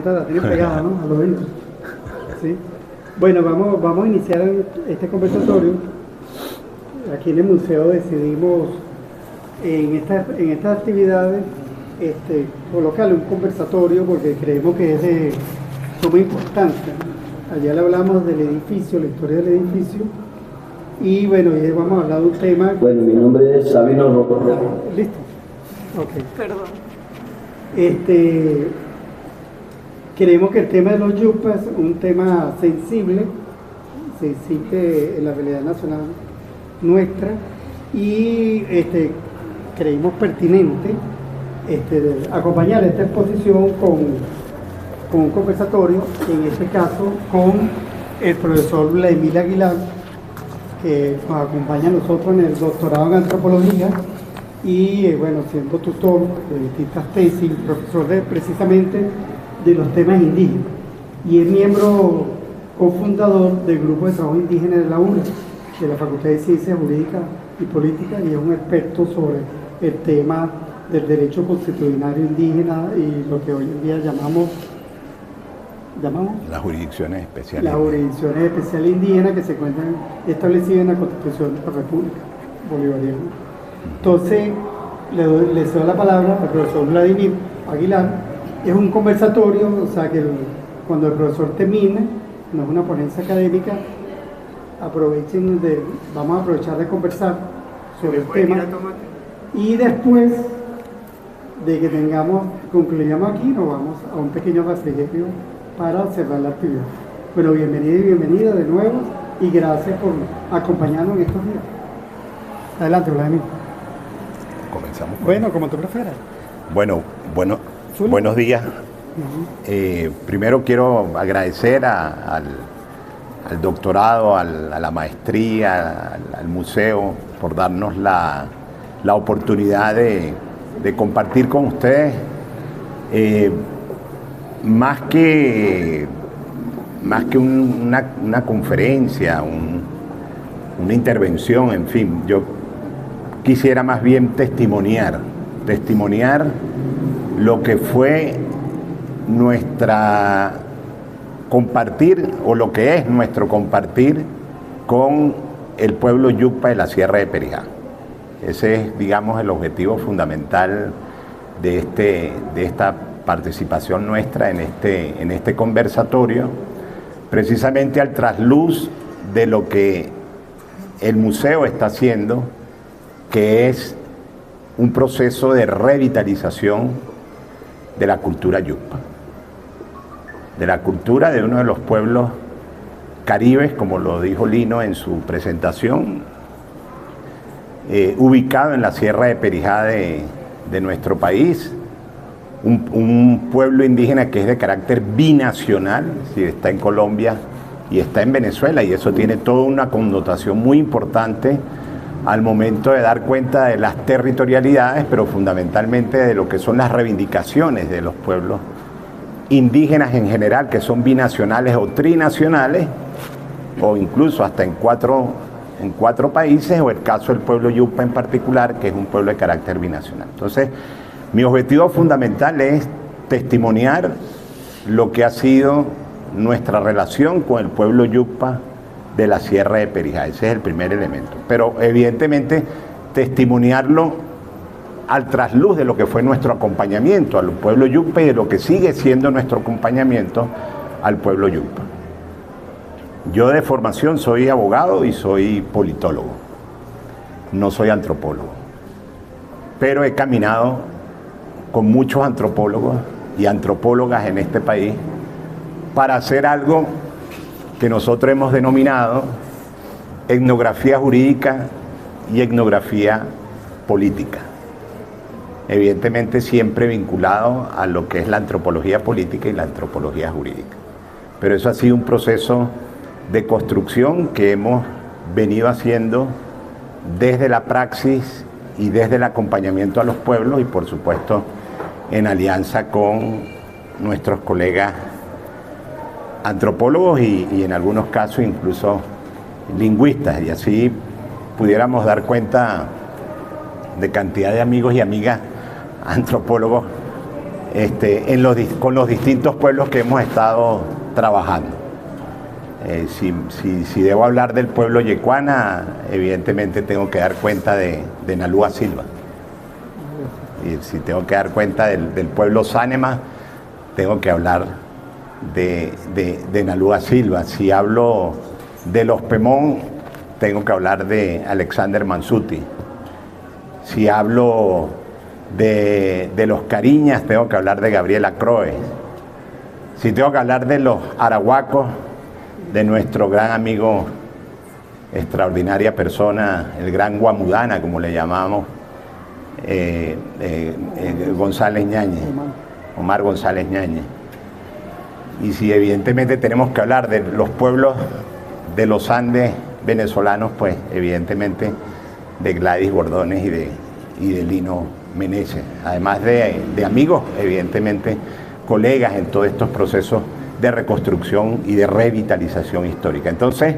La tiene pegada, ¿no? A los oídos. ¿Sí? Bueno, vamos a iniciar este conversatorio. Aquí en el museo decidimos en estas actividades colocarle un conversatorio porque creemos que es de suma importancia. Ayer le hablamos del edificio, la historia del edificio, y bueno, hoy vamos a hablar de un tema. Bueno, mi nombre es Sabino Rocorro. ¿Listo? Ok. Perdón. Creemos que el tema de los yupas es un tema sensible, se existe en la realidad nacional nuestra, y creímos pertinente acompañar esta exposición con un conversatorio, en este caso con el profesor Vladimir Aguilar, que nos acompaña a nosotros en el doctorado en antropología y bueno, siendo tutor de distintas tesis, profesor precisamente de los temas indígenas, y es miembro cofundador del grupo de trabajo indígena de la UNA, de la Facultad de Ciencias Jurídicas y Políticas, y es un experto sobre el tema del derecho constitucionario indígena y lo que hoy en día llamamos las jurisdicciones especiales. Las jurisdicciones especiales indígenas que se encuentran establecidas en la Constitución de la República Bolivariana. Entonces, le cedo la palabra al profesor Vladimir Aguilar. Es un conversatorio, o sea que cuando el profesor termine, no es una ponencia académica, vamos a aprovechar de conversar sobre el tema, y después de que concluyamos aquí, nos vamos a un pequeño refrigerio para cerrar la actividad. Bueno, bienvenido y bienvenida de nuevo, y gracias por acompañarnos en estos días. Adelante, Vladimir. Comenzamos. Bueno, como tú prefieras. Buenos días. Primero quiero agradecer al doctorado, a la maestría, al museo, por darnos la oportunidad de compartir con ustedes más que una conferencia, una intervención, en fin. Yo quisiera más bien testimoniar lo que fue compartir, o lo que es nuestro compartir con el pueblo yucpa de la Sierra de Perijá. Ese es, digamos, el objetivo fundamental de esta participación nuestra en este conversatorio, precisamente al trasluz de lo que el museo está haciendo, que es un proceso de revitalización de la cultura yucpa, de la cultura de uno de los pueblos caribes, como lo dijo Lino en su presentación, ubicado en la Sierra de Perijá de nuestro país, un pueblo indígena que es de carácter binacional, si está en Colombia y está en Venezuela, y eso tiene toda una connotación muy importante al momento de dar cuenta de las territorialidades, pero fundamentalmente de lo que son las reivindicaciones de los pueblos indígenas en general, que son binacionales o trinacionales, o incluso hasta en cuatro países, o el caso del pueblo yucpa en particular, que es un pueblo de carácter binacional. Entonces, mi objetivo fundamental es testimoniar lo que ha sido nuestra relación con el pueblo yucpa de la Sierra de Perijá. Ese es el primer elemento. Pero evidentemente testimoniarlo al trasluz de lo que fue nuestro acompañamiento al pueblo yucpa y de lo que sigue siendo nuestro acompañamiento al pueblo yucpa. Yo de formación soy abogado y soy politólogo, no soy antropólogo, pero he caminado con muchos antropólogos y antropólogas en este país para hacer algo que nosotros hemos denominado etnografía jurídica y etnografía política. Evidentemente siempre vinculado a lo que es la antropología política y la antropología jurídica. Pero eso ha sido un proceso de construcción que hemos venido haciendo desde la praxis y desde el acompañamiento a los pueblos, y por supuesto en alianza con nuestros colegas antropólogos y en algunos casos incluso lingüistas, y así pudiéramos dar cuenta de cantidad de amigos y amigas antropólogos con los distintos pueblos que hemos estado trabajando. Si debo hablar del pueblo yecuana, evidentemente tengo que dar cuenta de Nalúa Silva. Y si tengo que dar cuenta del pueblo Sánema, tengo que hablar de Nalúa Silva. Si hablo de los Pemón, tengo que hablar de Alexander Mansuti. Si hablo de los Cariñas, tengo que hablar de Gabriela Croe. Si tengo que hablar de los Arahuacos, de nuestro gran amigo, extraordinaria persona, el gran Guamudana, como le llamamos, González Ñañez, Omar González Ñañez. Y si evidentemente tenemos que hablar de los pueblos de los Andes venezolanos, pues evidentemente de Gladys Bordones y de Lino Meneses, además de amigos, evidentemente colegas en todos estos procesos de reconstrucción y de revitalización histórica. Entonces,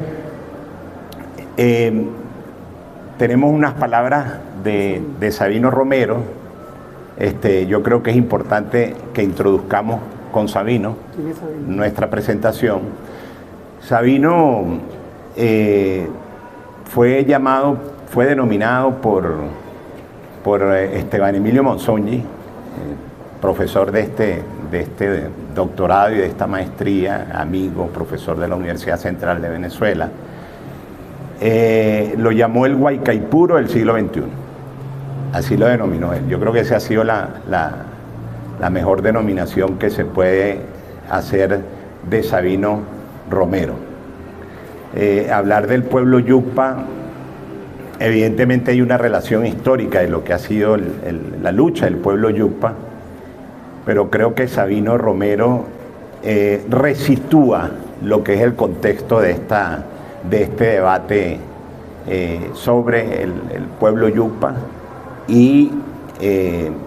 tenemos unas palabras de Sabino Romero. Yo creo que es importante que introduzcamos con Sabino nuestra presentación. Sabino fue denominado por Esteban Emilio Monzogni, profesor de este doctorado y de esta maestría, amigo, profesor de la Universidad Central de Venezuela. Lo llamó el Guaycaipuro del siglo XXI. Así lo denominó él. Yo creo que esa ha sido la mejor denominación que se puede hacer de Sabino Romero. Hablar del pueblo Yucpa, evidentemente hay una relación histórica de lo que ha sido la lucha del pueblo Yucpa, pero creo que Sabino Romero resitúa lo que es el contexto de este debate sobre el pueblo Yucpa y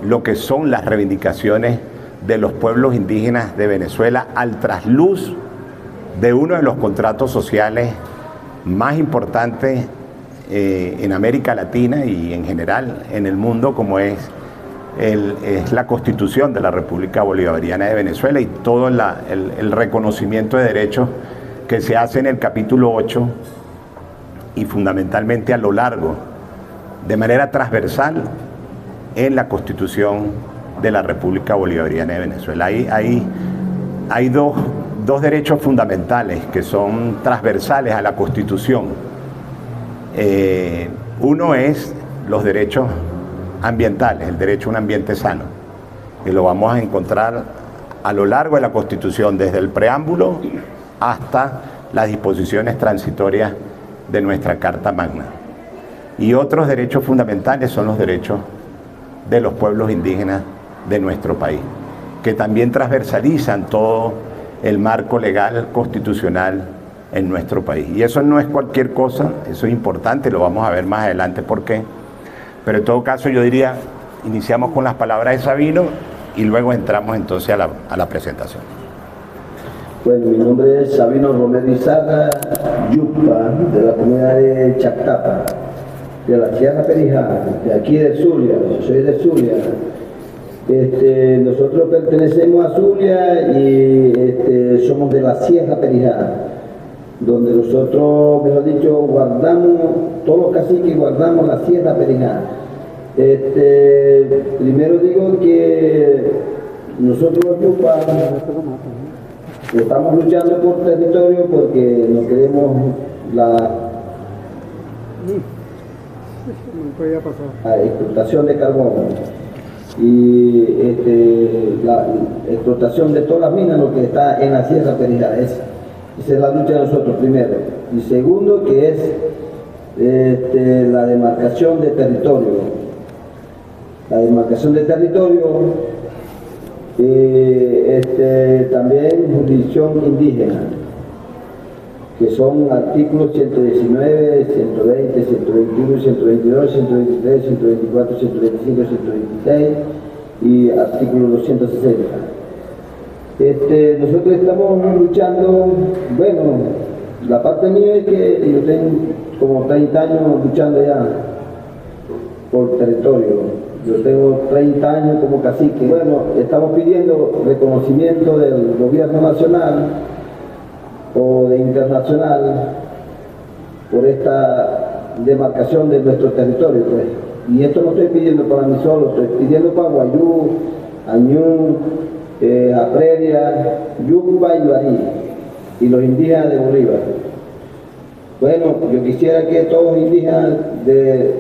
lo que son las reivindicaciones de los pueblos indígenas de Venezuela al trasluz de uno de los contratos sociales más importantes en América Latina y en general en el mundo, como es la Constitución de la República Bolivariana de Venezuela y todo el reconocimiento de derechos que se hace en el capítulo 8 y fundamentalmente a lo largo, de manera transversal, en la Constitución de la República Bolivariana de Venezuela. Hay dos derechos fundamentales que son transversales a la Constitución. Uno es los derechos ambientales, el derecho a un ambiente sano, que lo vamos a encontrar a lo largo de la Constitución, desde el preámbulo hasta las disposiciones transitorias de nuestra Carta Magna. Y otros derechos fundamentales son los derechos de los pueblos indígenas de nuestro país, que también transversalizan todo el marco legal constitucional en nuestro país. Y eso no es cualquier cosa, eso es importante, lo vamos a ver más adelante por qué. Pero en todo caso yo diría, iniciamos con las palabras de Sabino y luego entramos entonces a la presentación. Bueno, mi nombre es Sabino Romero Izaga, Yucpa, de la comunidad de Chactapa, de la Sierra Perijá, de aquí de Zulia, soy de Zulia. Nosotros pertenecemos a Zulia y somos de la Sierra Perijá, donde nosotros, mejor dicho, guardamos, todos los caciques guardamos la Sierra Perijá. Primero digo que nosotros los Yucpa estamos luchando por territorio porque no queremos la explotación de carbón y la explotación de todas las minas, lo que está en la Sierra Perijá. Esa es la lucha de nosotros primero. Y segundo, que es la demarcación de territorio. La demarcación de territorio, también jurisdicción indígena, que son artículos 119, 120, 121, 122, 123, 124, 125, 126 y artículo 260. Nosotros estamos luchando, bueno, la parte mía es que yo tengo como 30 años luchando ya por territorio. Yo tengo 30 años como cacique. Bueno, estamos pidiendo reconocimiento del gobierno nacional o de internacional por esta demarcación de nuestro territorio, pues. Y esto no estoy pidiendo para mí solo, estoy pidiendo para Guayú, Añú, Apreria, Yucba y Barí, y los indígenas de Bolívar. Bueno, yo quisiera que todos los indígenas de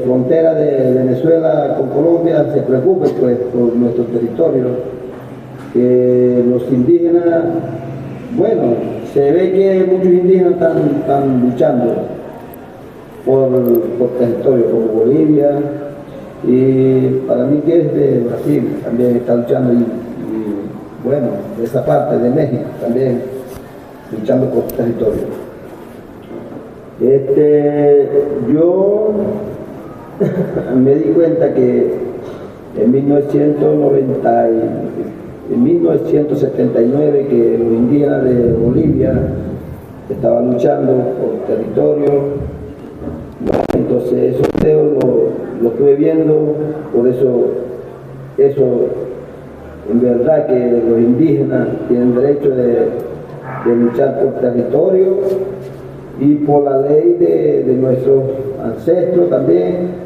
frontera de Venezuela con Colombia se preocupen, pues, por nuestro territorio. Que los indígenas, bueno, se ve que muchos indígenas están luchando por territorio, como Bolivia, y para mí que es de Brasil, también está luchando, y bueno, de esa parte de México también, luchando por territorio. Yo me di cuenta que en 1979 que los indígenas de Bolivia estaban luchando por territorio. Entonces esos videos lo estuve viendo, por eso en verdad que los indígenas tienen derecho de luchar por territorio y por la ley de nuestros ancestros también.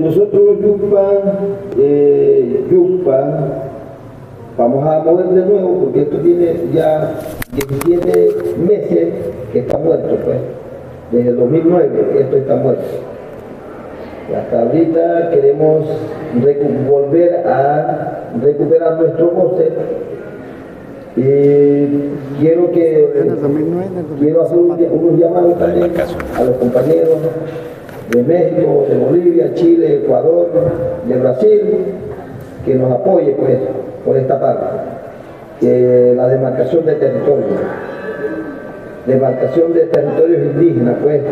Nosotros los Yucpa, vamos a mover de nuevo porque esto tiene ya 17 meses que está muerto, pues. Desde el 2009 esto está muerto. Y hasta ahorita queremos volver a recuperar nuestro goce. Quiero hacer unos llamados también a los compañeros de México, de Bolivia, Chile, Ecuador, de Brasil, que nos apoye, pues, por esta parte, que la demarcación de territorios indígenas, pues,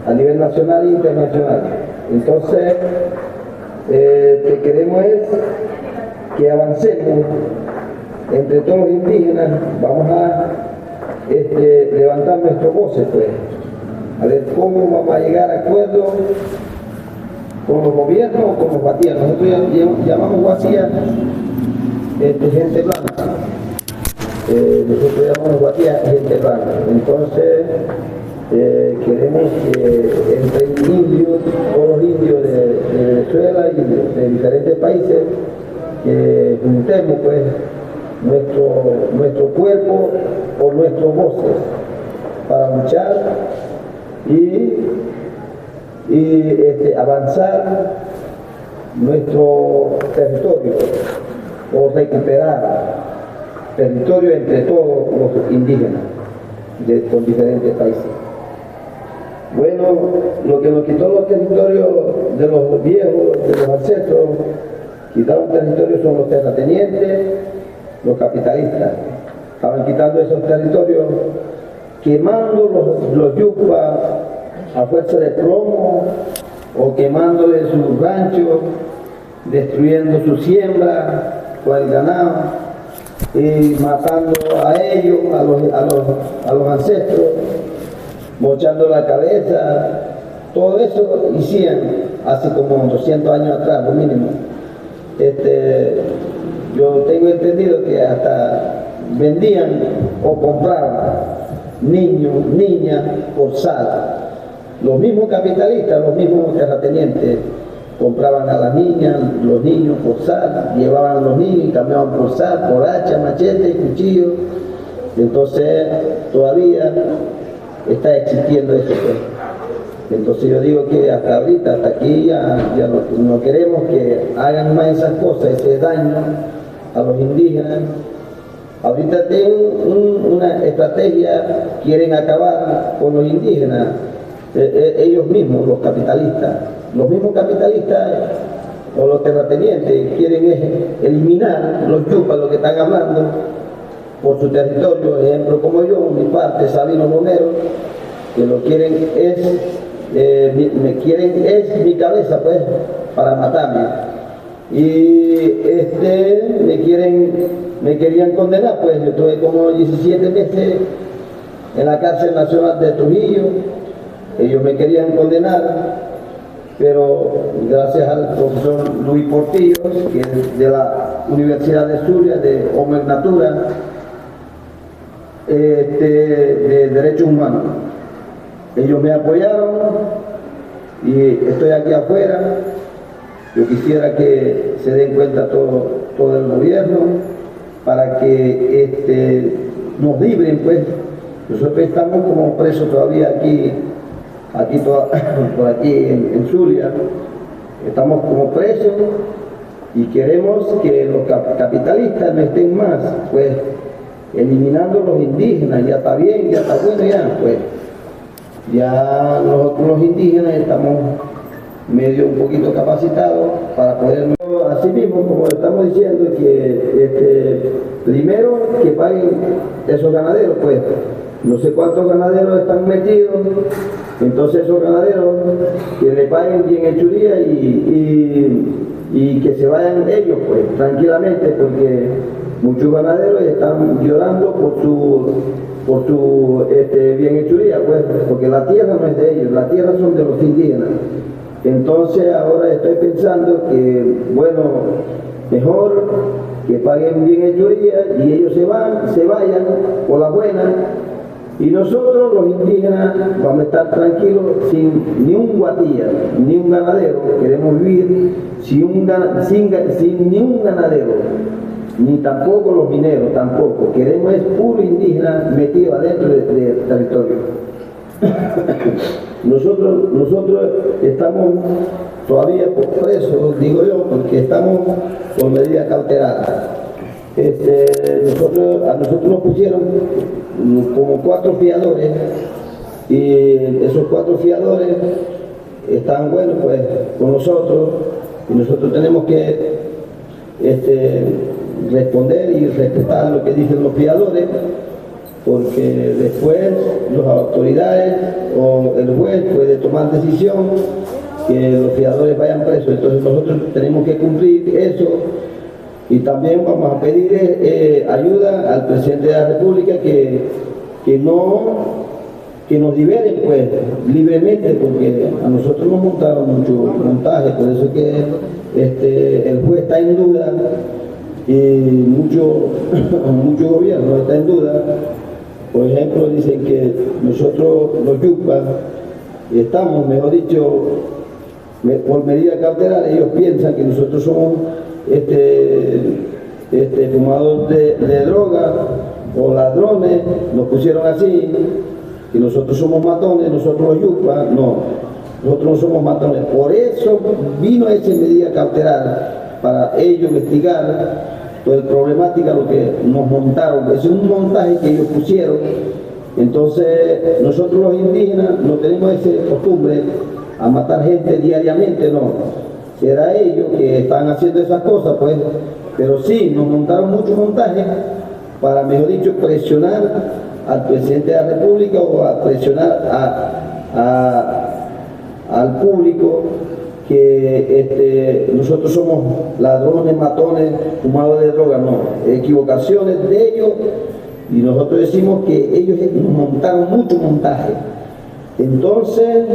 a nivel nacional e internacional. Entonces, que queremos es que avancemos entre todos los indígenas, vamos a levantar nuestro voces, pues, a ver cómo vamos a llegar a acuerdos con los gobiernos o con los guatías. Nosotros llamamos guatías gente blanca. Nosotros llamamos guatías gente blanca. Entonces, queremos que entre indios, todos los indios de Venezuela y de diferentes países, que juntemos, pues, nuestro cuerpo o nuestros voces para luchar y avanzar nuestro territorio o recuperar territorio entre todos los indígenas con diferentes países. Bueno, lo que nos quitó los territorios de los viejos, de los ancestros, quitaron territorios son los terratenientes, los capitalistas. Estaban quitando esos territorios, quemando los yucpas a fuerza de plomo o quemándole sus ranchos, destruyendo su siembra con el ganado y matando a ellos, a los ancestros, mochando la cabeza. Todo eso hicieron hace como 200 años atrás, lo mínimo. Yo tengo entendido que hasta vendían o compraban niños, niñas forzadas. Los mismos capitalistas, los mismos terratenientes compraban a las niñas, los niños forzados, llevaban a los niños y cambiaban por sal, por hacha, machete, cuchillo. Entonces todavía está existiendo eso, pues. Entonces yo digo que hasta ahorita, hasta aquí ya no queremos que hagan más esas cosas, ese daño a los indígenas. Ahorita tienen una estrategia, quieren acabar con los indígenas, ellos mismos, los capitalistas. Los mismos capitalistas o los terratenientes quieren eliminar los yucpas, lo que están hablando, por su territorio. Ejemplo como yo, mi parte, Sabino Romero, que lo quieren es mi cabeza, pues, para matarme. Y me querían condenar, pues. Yo estuve como 17 meses en la cárcel nacional de Trujillo ellos me querían condenar, pero gracias al profesor Luis Portillo, que es de la Universidad de Zulia, de Homernatura, de Derechos Humanos, ellos me apoyaron y estoy aquí afuera. Yo quisiera que se den cuenta todo el gobierno para que nos libren, pues. Nosotros estamos como presos todavía por aquí en Zulia, estamos como presos y queremos que los capitalistas no estén más, pues, eliminando los indígenas. Ya está bien, ya está bueno, ya, pues. Ya nosotros los indígenas estamos medio un poquito capacitados para poder, así mismo, como estamos diciendo, que primero que paguen esos ganaderos, pues no sé cuántos ganaderos están metidos, entonces esos ganaderos que le paguen bien hechuría y que se vayan ellos, pues, tranquilamente, porque muchos ganaderos están llorando por su bien hechuría, pues, porque la tierra no es de ellos, la tierra son de los indígenas. Entonces ahora estoy pensando que, bueno, mejor que paguen bien hechuría y ellos se vayan por la buena, y nosotros los indígenas vamos a estar tranquilos sin ni un guatilla, ni un ganadero. Queremos vivir sin ni un ganadero, ni tampoco los mineros, tampoco. Queremos es puro indígena metido adentro del territorio. Nosotros estamos todavía presos, digo yo, porque estamos con medida cautelar. A nosotros nos pusieron como 4 fiadores, y esos 4 fiadores están, bueno, pues, con nosotros, y nosotros tenemos que responder y respetar lo que dicen los fiadores, porque después las autoridades o el juez puede tomar decisión que los fiadores vayan presos. Entonces nosotros tenemos que cumplir eso, y también vamos a pedir ayuda al presidente de la República que nos liberen, pues, libremente, porque a nosotros nos montaron mucho montaje, por eso que el juez está en duda y mucho gobierno está en duda. Por ejemplo, dicen que nosotros los yucpas estamos, mejor dicho, por medida cautelar. Ellos piensan que nosotros somos fumadores de droga o ladrones, nos pusieron así, que nosotros somos matones, nosotros los yucpas. No, nosotros no somos matones. Por eso vino esa medida cautelar, para ellos investigar toda la problemática, lo que nos montaron. Es un montaje que ellos pusieron. Entonces nosotros los indígenas no tenemos esa costumbre a matar gente diariamente, no. Será ellos que están haciendo esas cosas, pues, pero sí, nos montaron muchos montajes para, mejor dicho, presionar al presidente de la República o a presionar al público que nosotros somos ladrones, matones, fumadores de droga. No, equivocaciones de ellos, y nosotros decimos que ellos nos montaron mucho montaje. Entonces,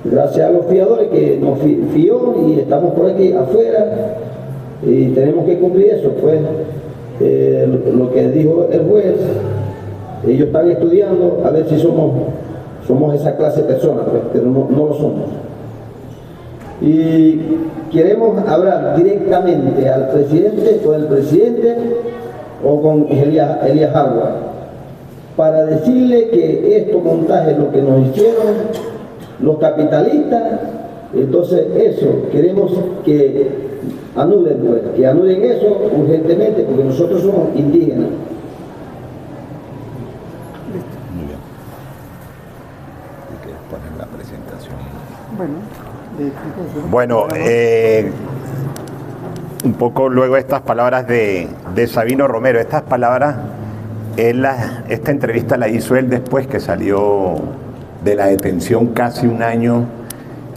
gracias a los fiadores que nos fió, y estamos por aquí afuera y tenemos que cumplir eso, pues, lo que dijo el juez. Ellos están estudiando a ver si somos esa clase de personas, pues, pero no lo somos. Y queremos hablar directamente al presidente, con el presidente o con Elías Agua, para decirle que estos montajes, lo que nos hicieron los capitalistas, entonces eso, queremos que anulen, pues, que anulen eso urgentemente, porque nosotros somos indígenas. Muy bien. Hay que poner la presentación. Bueno, un poco luego estas palabras de Sabino Romero. Estas palabras, esta entrevista la hizo él después que salió de la detención casi un año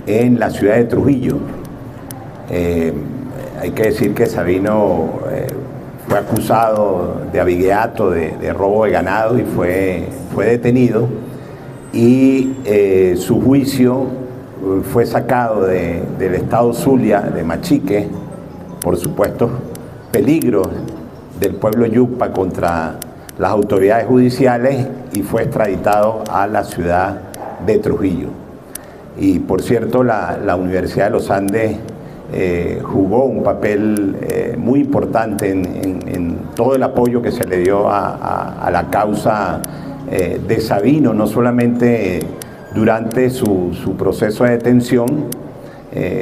en la ciudad de Trujillo. Hay que decir que Sabino fue acusado de abigeato, de robo de ganado, y fue detenido. y su juicio fue sacado del estado Zulia, de Machique, por supuesto peligros del pueblo Yucpa contra las autoridades judiciales, y fue extraditado a la ciudad de Trujillo. Y por cierto, la Universidad de los Andes jugó un papel muy importante en todo el apoyo que se le dio a la causa de Sabino, no solamente durante su proceso de detención.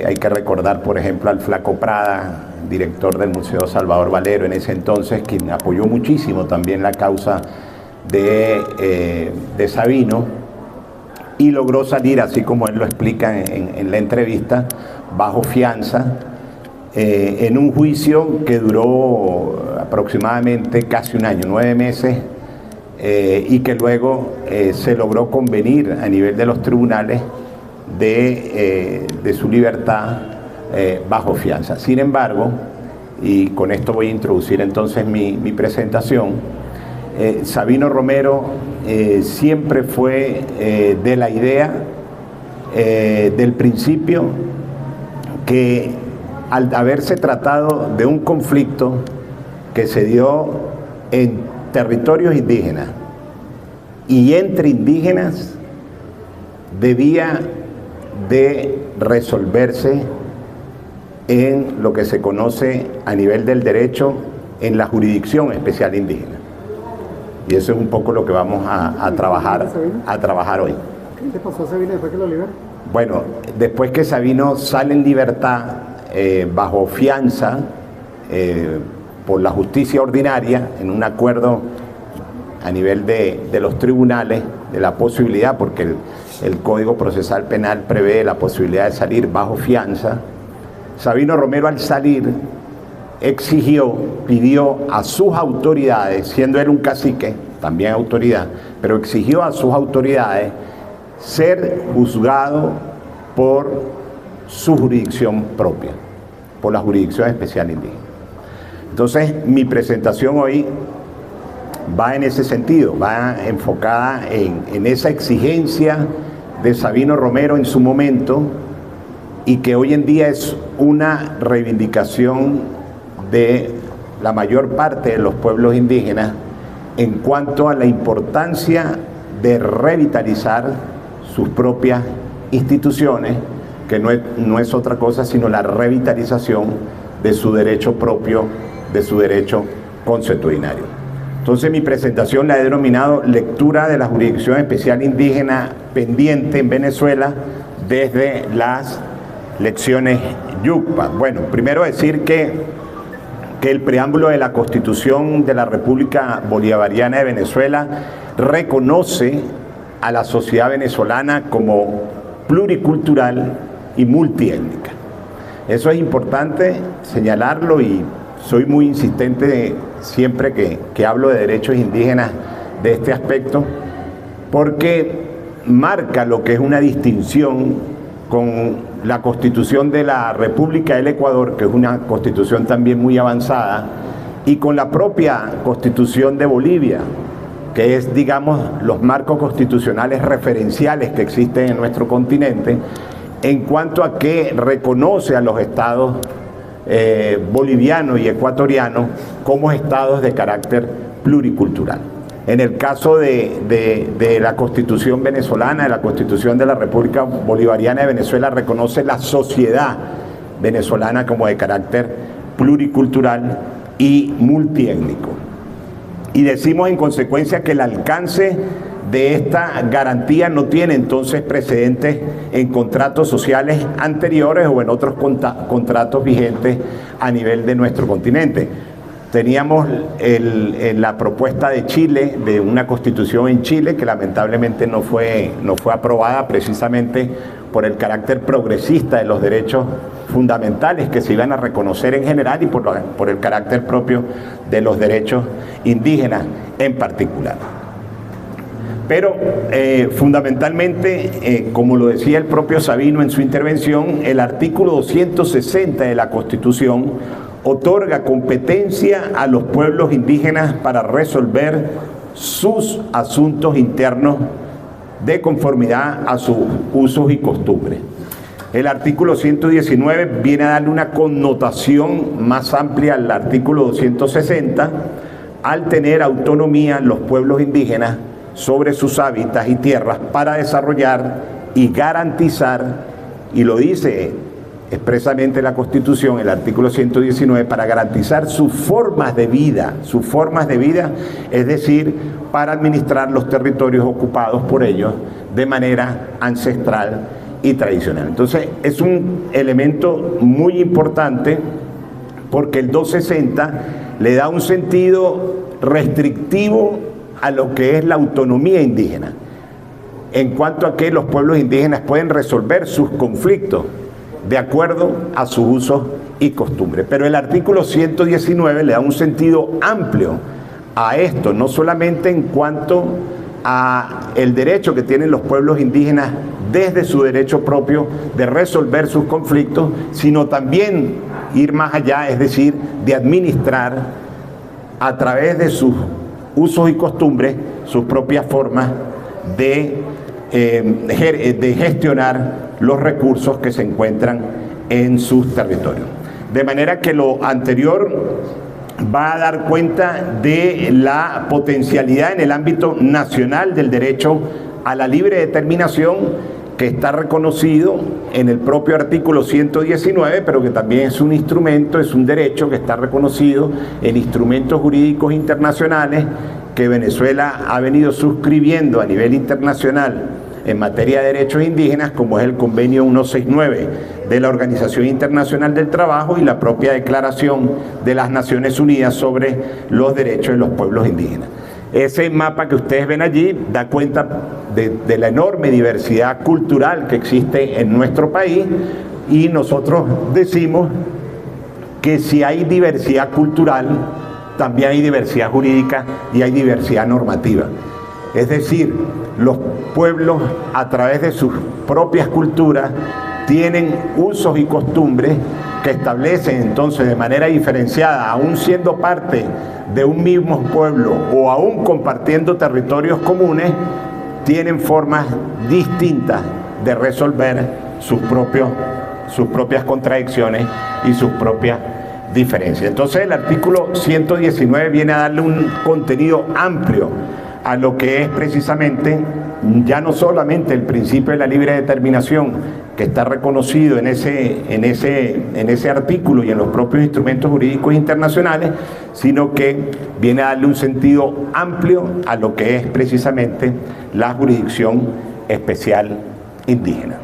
Hay que recordar, por ejemplo, al Flaco Prada, director del Museo Salvador Valero en ese entonces, quien apoyó muchísimo también la causa de Sabino, y logró salir, así como él lo explica en la entrevista, bajo fianza, en un juicio que duró aproximadamente casi un año, 9 meses, y que luego se logró convenir a nivel de los tribunales de su libertad bajo fianza. Sin embargo, y con esto voy a introducir entonces mi presentación, Sabino Romero siempre fue de la idea del principio que, al haberse tratado de un conflicto que se dio en territorios indígenas y entre indígenas, debía de resolverse en lo que se conoce a nivel del derecho en la jurisdicción especial indígena. Y eso es un poco lo que vamos a trabajar hoy. ¿Qué le pasó a Sabino después que lo liberó? Bueno, después que Sabino sale en libertad bajo fianza por la justicia ordinaria, en un acuerdo a nivel de los tribunales, de la posibilidad, porque el Código Procesal Penal prevé la posibilidad de salir bajo fianza, Sabino Romero, al salir, pidió a sus autoridades, siendo él un cacique, también autoridad, pero exigió a sus autoridades ser juzgado por su jurisdicción propia, por la Jurisdicción Especial Indígena. Entonces, mi presentación hoy va en ese sentido, va enfocada en esa exigencia de Sabino Romero en su momento, y que hoy en día es una reivindicación de la mayor parte de los pueblos indígenas en cuanto a la importancia de revitalizar sus propias instituciones, que no es otra cosa sino la revitalización de su derecho propio, de su derecho consuetudinario. Entonces, mi presentación la he denominado Lectura de la Jurisdicción Especial Indígena pendiente en Venezuela desde las lecciones Yucpa. Bueno, primero decir que el preámbulo de la Constitución de la República Bolivariana de Venezuela reconoce a la sociedad venezolana como pluricultural y multiétnica. Eso es importante señalarlo, y soy muy insistente siempre que hablo de derechos indígenas de este aspecto, porque marca lo que es una distinción con la Constitución de la República del Ecuador, que es una constitución también muy avanzada, y con la propia Constitución de Bolivia, que es, digamos, los marcos constitucionales referenciales que existen en nuestro continente, en cuanto a que reconoce a los estados boliviano y ecuatoriano como estados de carácter pluricultural. En el caso de la Constitución venezolana, de la Constitución de la República Bolivariana de Venezuela, reconoce la sociedad venezolana como de carácter pluricultural y multiétnico. Y decimos en consecuencia que el alcance de esta garantía no tiene entonces precedentes en contratos sociales anteriores o en otros contratos vigentes a nivel de nuestro continente. Teníamos la propuesta de Chile, de una constitución en Chile, que lamentablemente no fue aprobada precisamente por el carácter progresista de los derechos fundamentales que se iban a reconocer en general, y por el carácter propio de los derechos indígenas en particular. Pero fundamentalmente, como lo decía el propio Sabino en su intervención, el artículo 260 de la Constitución otorga competencia a los pueblos indígenas para resolver sus asuntos internos de conformidad a sus usos y costumbres. El artículo 119 viene a darle una connotación más amplia al artículo 260, al tener autonomía los pueblos indígenas sobre sus hábitats y tierras para desarrollar y garantizar, y lo dice expresamente la Constitución, el artículo 119, para garantizar sus formas de vida, es decir, para administrar los territorios ocupados por ellos de manera ancestral y tradicional. Entonces, es un elemento muy importante porque el 260 le da un sentido restrictivo a lo que es la autonomía indígena, en cuanto a que los pueblos indígenas pueden resolver sus conflictos de acuerdo a sus usos y costumbres. Pero el artículo 119 le da un sentido amplio a esto, no solamente en cuanto a el derecho que tienen los pueblos indígenas desde su derecho propio de resolver sus conflictos, sino también ir más allá, es decir, de administrar a través de sus usos y costumbres sus propias formas de gestionar los recursos que se encuentran en sus territorios. De manera que lo anterior va a dar cuenta de la potencialidad en el ámbito nacional del derecho a la libre determinación, que está reconocido en el propio artículo 119, pero que también es un instrumento, es un derecho que está reconocido en instrumentos jurídicos internacionales que Venezuela ha venido suscribiendo a nivel internacional en materia de derechos indígenas, como es el Convenio 169 de la Organización Internacional del Trabajo y la propia Declaración de las Naciones Unidas sobre los derechos de los pueblos indígenas. Ese mapa que ustedes ven allí da cuenta de la enorme diversidad cultural que existe en nuestro país, y nosotros decimos que si hay diversidad cultural, también hay diversidad jurídica y hay diversidad normativa. Es decir, los pueblos, a través de sus propias culturas, tienen usos y costumbres que establecen entonces de manera diferenciada, aún siendo parte de un mismo pueblo o aún compartiendo territorios comunes, tienen formas distintas de resolver sus propias contradicciones y sus propias diferencias. Entonces el artículo 119 viene a darle un contenido amplio a lo que es precisamente ya no solamente el principio de la libre determinación, que está reconocido en ese artículo y en los propios instrumentos jurídicos internacionales, sino que viene a darle un sentido amplio a lo que es precisamente la jurisdicción especial indígena.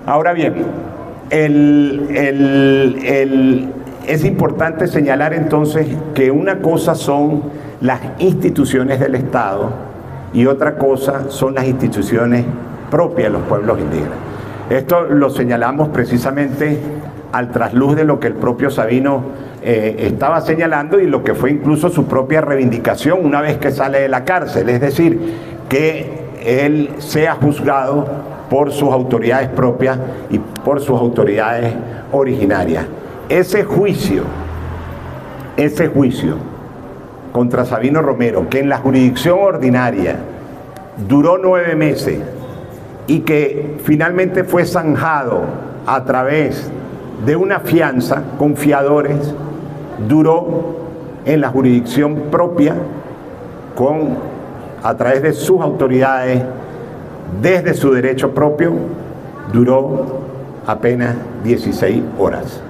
Ahora bien, es importante señalar entonces que una cosa son las instituciones del Estado y otra cosa son las instituciones propias de los pueblos indígenas. Esto lo señalamos precisamente al trasluz de lo que el propio Sabino estaba señalando y lo que fue incluso su propia reivindicación una vez que sale de la cárcel, es decir, que él sea juzgado por sus autoridades propias y por sus autoridades originarias. Ese juicio contra Sabino Romero, que en la jurisdicción ordinaria duró 9 meses y que finalmente fue zanjado a través de una fianza con fiadores, duró en la jurisdicción propia a través de sus autoridades, desde su derecho propio, duró apenas 16 horas,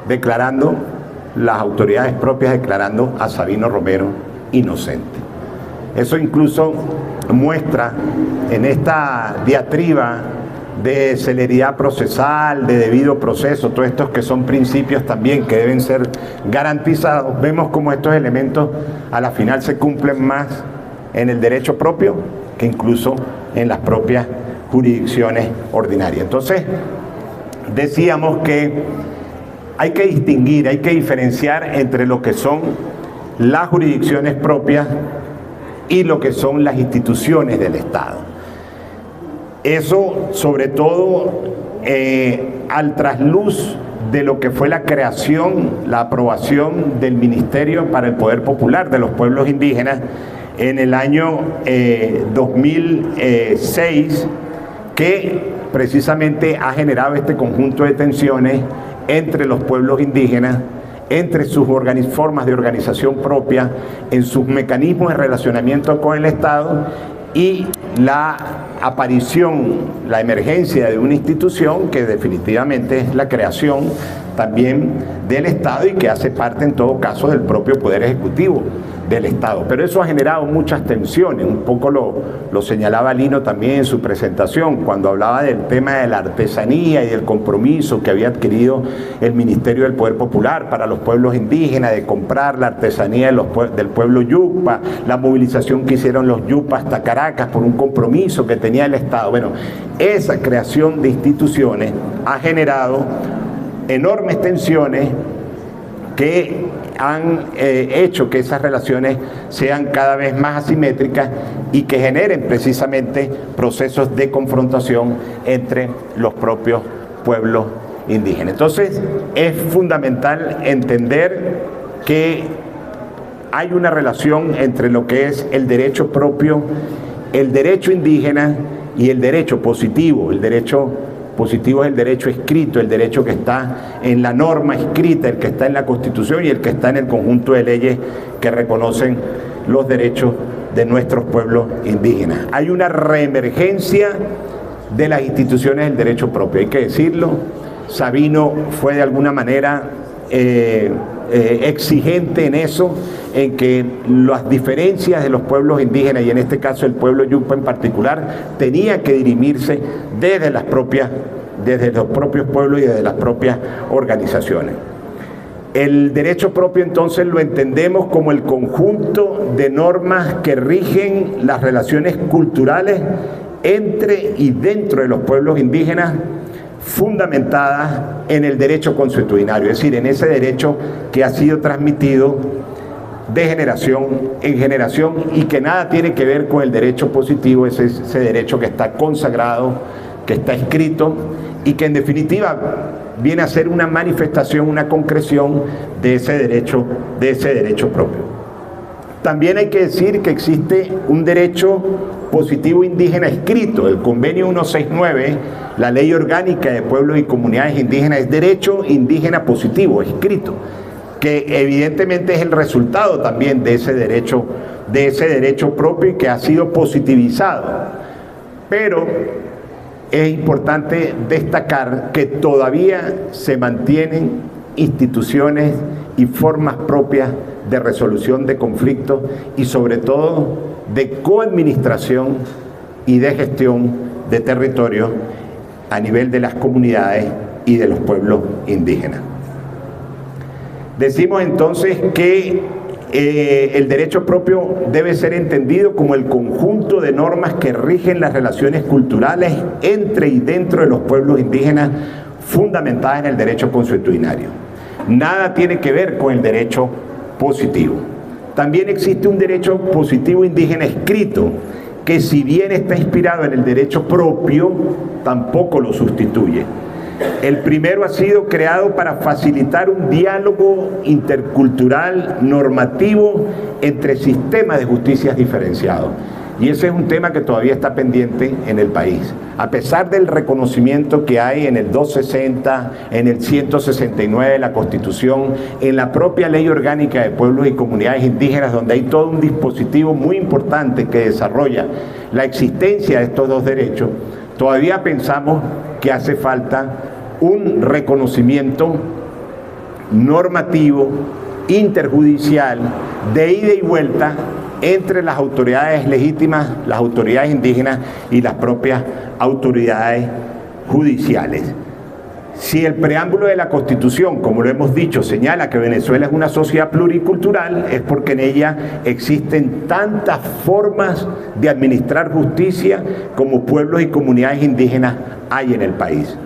declarando las autoridades propias declarando a Sabino Romero inocente. Eso incluso muestra en esta diatriba de celeridad procesal, de debido proceso, todos estos que son principios también que deben ser garantizados, vemos cómo estos elementos a la final se cumplen más en el derecho propio que incluso en las propias jurisdicciones ordinarias. Entonces, decíamos que hay que distinguir, hay que diferenciar entre lo que son las jurisdicciones propias y lo que son las instituciones del Estado. Eso, sobre todo, al trasluz de lo que fue la creación, la aprobación del Ministerio para el Poder Popular de los Pueblos Indígenas en el año 2006, que precisamente ha generado este conjunto de tensiones entre los pueblos indígenas, entre sus formas de organización propia, en sus mecanismos de relacionamiento con el Estado y la aparición, la emergencia de una institución que definitivamente es la creación también del Estado y que hace parte en todo caso del propio Poder Ejecutivo del Estado. Pero eso ha generado muchas tensiones, un poco lo señalaba Lino también en su presentación, cuando hablaba del tema de la artesanía y del compromiso que había adquirido el Ministerio del Poder Popular para los pueblos indígenas, de comprar la artesanía del pueblo yucpa, la movilización que hicieron los yucpas hasta Caracas por un compromiso que tenía el Estado. Bueno, esa creación de instituciones ha generado enormes tensiones que han hecho que esas relaciones sean cada vez más asimétricas y que generen precisamente procesos de confrontación entre los propios pueblos indígenas. Entonces, es fundamental entender que hay una relación entre lo que es el derecho propio, el derecho indígena y el derecho positivo. El derecho positivo es el derecho escrito, el derecho que está en la norma escrita, el que está en la Constitución y el que está en el conjunto de leyes que reconocen los derechos de nuestros pueblos indígenas. Hay una reemergencia de las instituciones del derecho propio, hay que decirlo. Sabino fue de alguna manera exigente en eso, en que las diferencias de los pueblos indígenas, y en este caso el pueblo yucpa en particular, tenía que dirimirse desde los propios pueblos y desde las propias organizaciones. El derecho propio entonces lo entendemos como el conjunto de normas que rigen las relaciones culturales entre y dentro de los pueblos indígenas, fundamentadas en el derecho consuetudinario, es decir, en ese derecho que ha sido transmitido de generación en generación y que nada tiene que ver con el derecho positivo, ese derecho que está consagrado, que está escrito y que en definitiva viene a ser una manifestación, una concreción de ese derecho propio. También hay que decir que existe un derecho positivo indígena escrito. El Convenio 169, la Ley Orgánica de Pueblos y Comunidades Indígenas, es derecho indígena positivo, escrito, que evidentemente es el resultado también de ese derecho propio y que ha sido positivizado. Pero es importante destacar que todavía se mantienen instituciones y formas propias de resolución de conflictos y sobre todo de coadministración y de gestión de territorio a nivel de las comunidades y de los pueblos indígenas. Decimos entonces que el derecho propio debe ser entendido como el conjunto de normas que rigen las relaciones culturales entre y dentro de los pueblos indígenas fundamentadas en el derecho consuetudinario. Nada tiene que ver con el derecho positivo. También existe un derecho positivo indígena escrito que, si bien está inspirado en el derecho propio, tampoco lo sustituye. El primero ha sido creado para facilitar un diálogo intercultural normativo entre sistemas de justicias diferenciados. Y ese es un tema que todavía está pendiente en el país. A pesar del reconocimiento que hay en el 260, en el 169 de la Constitución, en la propia Ley Orgánica de Pueblos y Comunidades Indígenas, donde hay todo un dispositivo muy importante que desarrolla la existencia de estos dos derechos, todavía pensamos que hace falta un reconocimiento normativo, interjudicial, de ida y vuelta entre las autoridades legítimas, las autoridades indígenas y las propias autoridades judiciales. Si el preámbulo de la Constitución, como lo hemos dicho, señala que Venezuela es una sociedad pluricultural, es porque en ella existen tantas formas de administrar justicia como pueblos y comunidades indígenas hay en el país.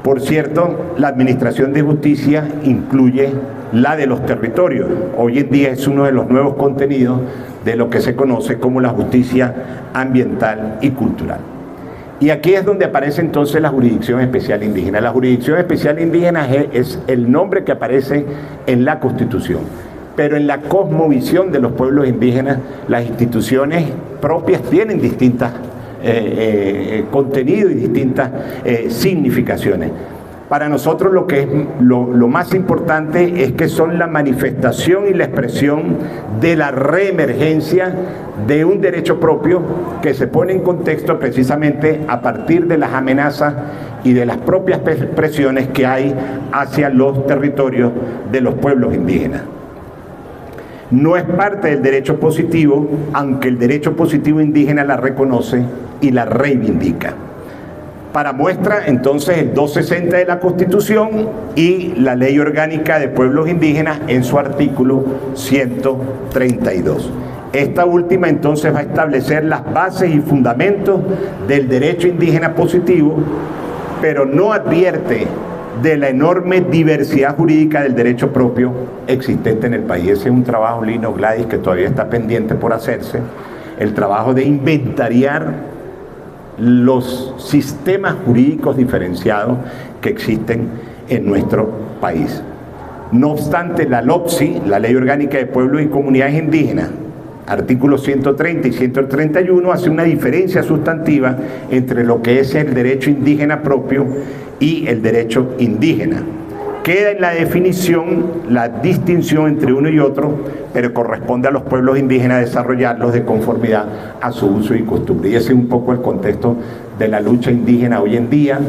Por cierto, la administración de justicia incluye la de los territorios. Hoy en día es uno de los nuevos contenidos de lo que se conoce como la justicia ambiental y cultural. Y aquí es donde aparece entonces la Jurisdicción Especial Indígena. La Jurisdicción Especial Indígena es el nombre que aparece en la Constitución. pero en la cosmovisión de los pueblos indígenas, las instituciones propias tienen distintas contenidos y distintas significaciones. Para nosotros lo más importante es que son la manifestación y la expresión de la reemergencia de un derecho propio que se pone en contexto precisamente a partir de las amenazas y de las propias presiones que hay hacia los territorios de los pueblos indígenas. No es parte del derecho positivo, aunque el derecho positivo indígena la reconoce y la reivindica. Para muestra, entonces, el 260 de la Constitución y la Ley Orgánica de Pueblos Indígenas en su artículo 132. Esta última, entonces, va a establecer las bases y fundamentos del derecho indígena positivo, pero no advierte de la enorme diversidad jurídica del derecho propio existente en el país. Ese es un trabajo, Lino, Gladys, que todavía está pendiente por hacerse, el trabajo de inventariar los sistemas jurídicos diferenciados que existen en nuestro país. No obstante, la LOPSI, la Ley Orgánica de Pueblos y Comunidades Indígenas, artículos 130 y 131, hace una diferencia sustantiva entre lo que es el derecho indígena propio y el derecho indígena. Queda en la definición la distinción entre uno y otro, pero corresponde a los pueblos indígenas desarrollarlos de conformidad a su uso y costumbre. Y ese es un poco el contexto de la lucha indígena hoy en día,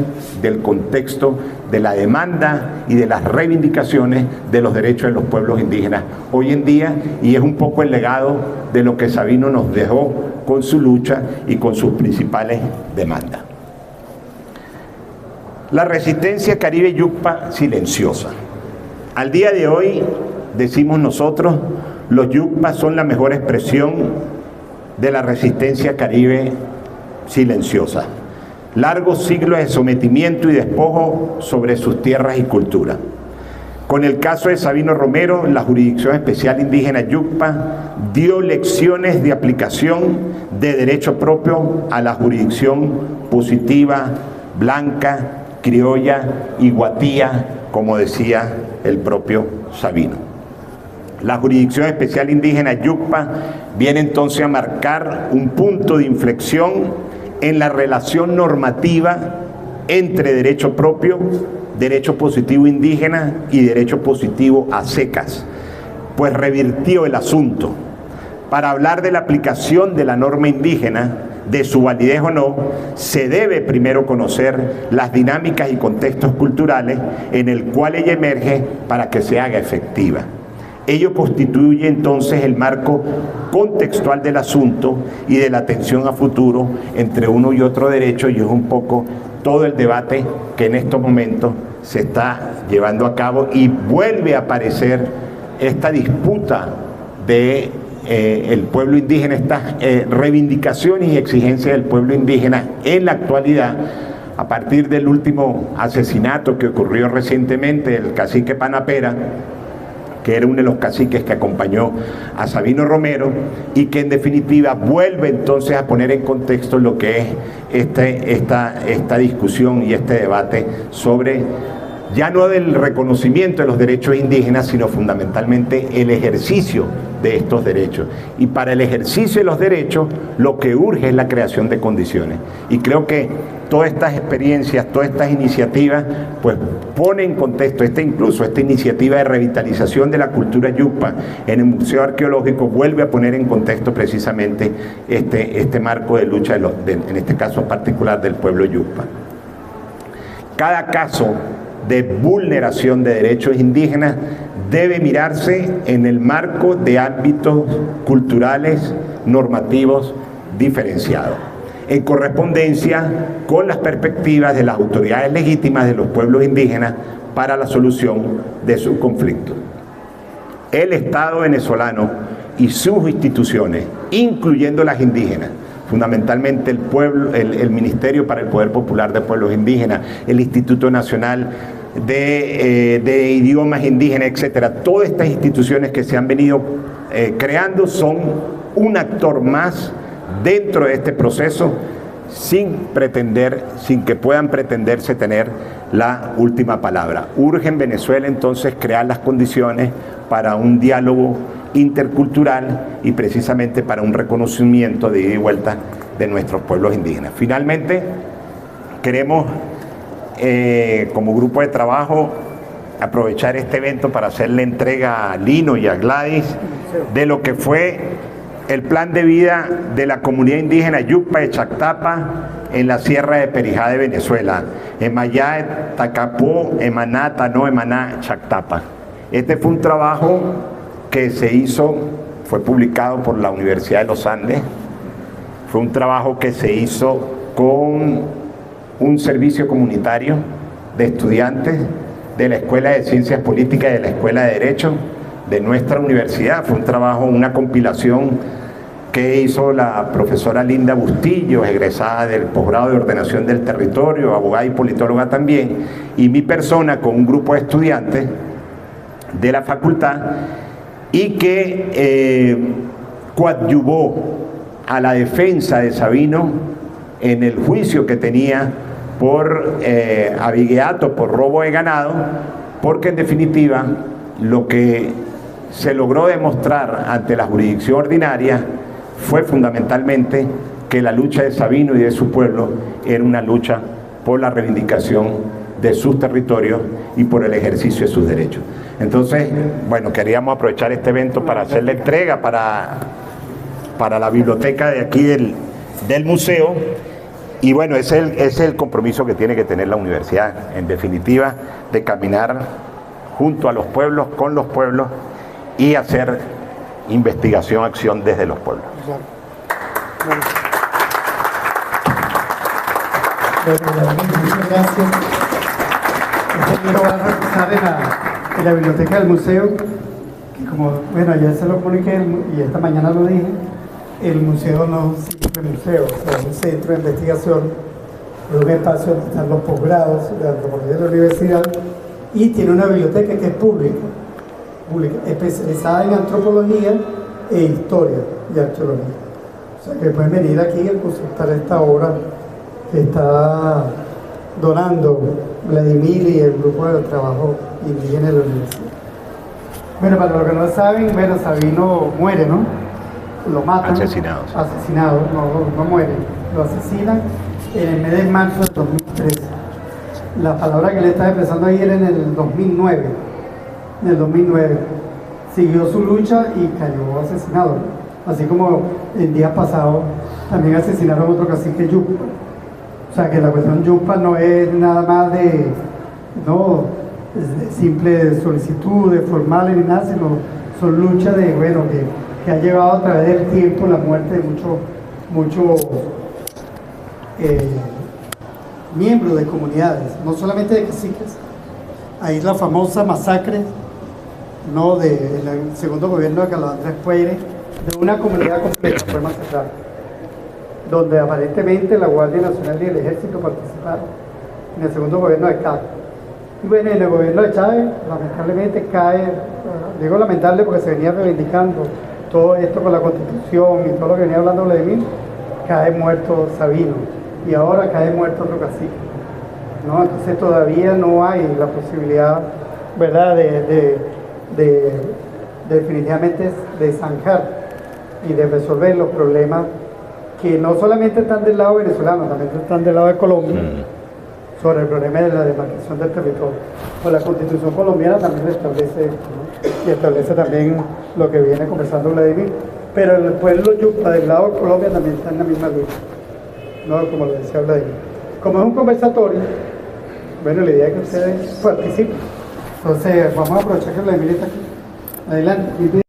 del contexto de la demanda y de las reivindicaciones de los derechos de los pueblos indígenas hoy en día, y es un poco el legado de lo que Sabino nos dejó con su lucha y con sus principales demandas. La resistencia Caribe Yucpa silenciosa. Al día de hoy, decimos nosotros, los Yucpas son la mejor expresión de la resistencia Caribe silenciosa. Largos siglos de sometimiento y despojo sobre sus tierras y cultura. Con el caso de Sabino Romero, la Jurisdicción Especial Indígena Yucpa dio lecciones de aplicación de derecho propio a la jurisdicción positiva, blanca, criolla y guatía, como decía el propio Sabino. La Jurisdicción Especial Indígena Yucpa viene entonces a marcar un punto de inflexión en la relación normativa entre derecho propio, derecho positivo indígena y derecho positivo a secas, pues revirtió el asunto. Para hablar de la aplicación de la norma indígena, de su validez o no, se debe primero conocer las dinámicas y contextos culturales en el cual ella emerge para que se haga efectiva. Ello constituye entonces el marco contextual del asunto y de la atención a futuro entre uno y otro derecho, y es un poco todo el debate que en estos momentos se está llevando a cabo, y vuelve a aparecer esta disputa de el pueblo indígena, estas reivindicaciones y exigencias del pueblo indígena en la actualidad, a partir del último asesinato que ocurrió recientemente del cacique Panapera, que era uno de los caciques que acompañó a Sabino Romero, y que en definitiva vuelve entonces a poner en contexto lo que es esta discusión y este debate sobre, ya no del reconocimiento de los derechos indígenas, sino fundamentalmente el ejercicio de estos derechos. Y para el ejercicio de los derechos, lo que urge es la creación de condiciones. Y creo que todas estas experiencias, todas estas iniciativas, pues ponen en contexto, incluso esta iniciativa de revitalización de la cultura yucpa en el Museo Arqueológico vuelve a poner en contexto precisamente este marco de lucha, en este caso particular del pueblo yucpa. Cada caso de vulneración de derechos indígenas debe mirarse en el marco de ámbitos culturales, normativos diferenciados, en correspondencia con las perspectivas de las autoridades legítimas de los pueblos indígenas para la solución de sus conflictos. El Estado venezolano y sus instituciones, incluyendo las indígenas, fundamentalmente el Ministerio para el Poder Popular de Pueblos Indígenas, el Instituto Nacional de Idiomas Indígenas, etcétera. Todas estas instituciones que se han venido creando son un actor más dentro de este proceso, sin que puedan pretenderse tener la última palabra. Urge en Venezuela entonces crear las condiciones para un diálogo intercultural y precisamente para un reconocimiento de ida y vuelta de nuestros pueblos indígenas. Finalmente, queremos, como grupo de trabajo, aprovechar este evento para hacerle entrega a Lino y a Gladys de lo que fue el plan de vida de la comunidad indígena Yucpa de Chactapa en la Sierra de Perijá de Venezuela, Emayá, Tacapó, Emaná, Tanó, Emaná, Chactapa. Este fue un trabajo que se hizo, fue publicado por la Universidad de los Andes, fue un trabajo que se hizo con un servicio comunitario de estudiantes de la Escuela de Ciencias Políticas y de la Escuela de Derecho de nuestra universidad. Fue un trabajo, una compilación que hizo la profesora Linda Bustillo, egresada del posgrado de Ordenación del Territorio, abogada y politóloga también, y mi persona con un grupo de estudiantes de la facultad, y que coadyuvó a la defensa de Sabino en el juicio que tenía por abigeato, por robo de ganado, porque en definitiva lo que se logró demostrar ante la jurisdicción ordinaria fue fundamentalmente que la lucha de Sabino y de su pueblo era una lucha por la reivindicación de sus territorios y por el ejercicio de sus derechos. Entonces, bueno, queríamos aprovechar este evento para hacerle entrega para la biblioteca de aquí del museo. Y bueno, ese es el compromiso que tiene que tener la universidad, en definitiva, de caminar junto a los pueblos, con los pueblos, y hacer investigación, acción desde los pueblos. Muchas gracias. Este libro va a reposar en la biblioteca del museo, que como, bueno, ya se lo comuniqué y esta mañana lo dije, el museo no es simple museo, o sea, es un centro de investigación, es un espacio donde están los posgrados de antropología de la universidad, y tiene una biblioteca que es pública, especializada en antropología e historia y arqueología. O sea que pueden venir aquí a consultar esta obra que está donando Vladimir y el grupo de trabajo indígena de la universidad. Bueno, para los que no saben, bueno, Sabino muere, ¿no? Lo matan. Asesinado, no muere, lo asesinan en el mes de marzo de 2013. La palabra que le estaba expresando ahí era en el 2009. En el 2009 siguió su lucha y cayó asesinado. Así como el día pasado también asesinaron a otro cacique Yucpa. O sea que la cuestión Yucpa no es nada más de simple solicitudes formales ni nada, sino son luchas de, bueno, que ha llevado a través del tiempo la muerte de muchos miembros de comunidades, no solamente de caciques. Ahí la famosa masacre del segundo gobierno de Carlos Andrés Pueyre, de una comunidad completa fue masacrada, donde aparentemente la Guardia Nacional y el Ejército participaron en el segundo gobierno de Chávez. Y bueno, en el gobierno de Chávez, lamentablemente cae, digo lamentable porque se venía reivindicando todo esto con la Constitución y todo lo que venía hablando Vladimir, cae muerto Sabino y ahora cae muerto otro cacique, ¿no? Entonces todavía no hay la posibilidad, ¿verdad?, de definitivamente de zanjar y de resolver los problemas que no solamente están del lado venezolano, también están del lado de Colombia, sobre el problema de la demarcación del territorio. Pues la Constitución colombiana también lo establece esto, ¿no? Y establece también lo que viene conversando Vladimir. Pero el pueblo Yucpa del lado de Colombia también está en la misma lucha, ¿no? Como lo decía Vladimir. Como es un conversatorio, bueno, la idea es que ustedes participen. Entonces, vamos a aprovechar que Vladimir está aquí. Adelante.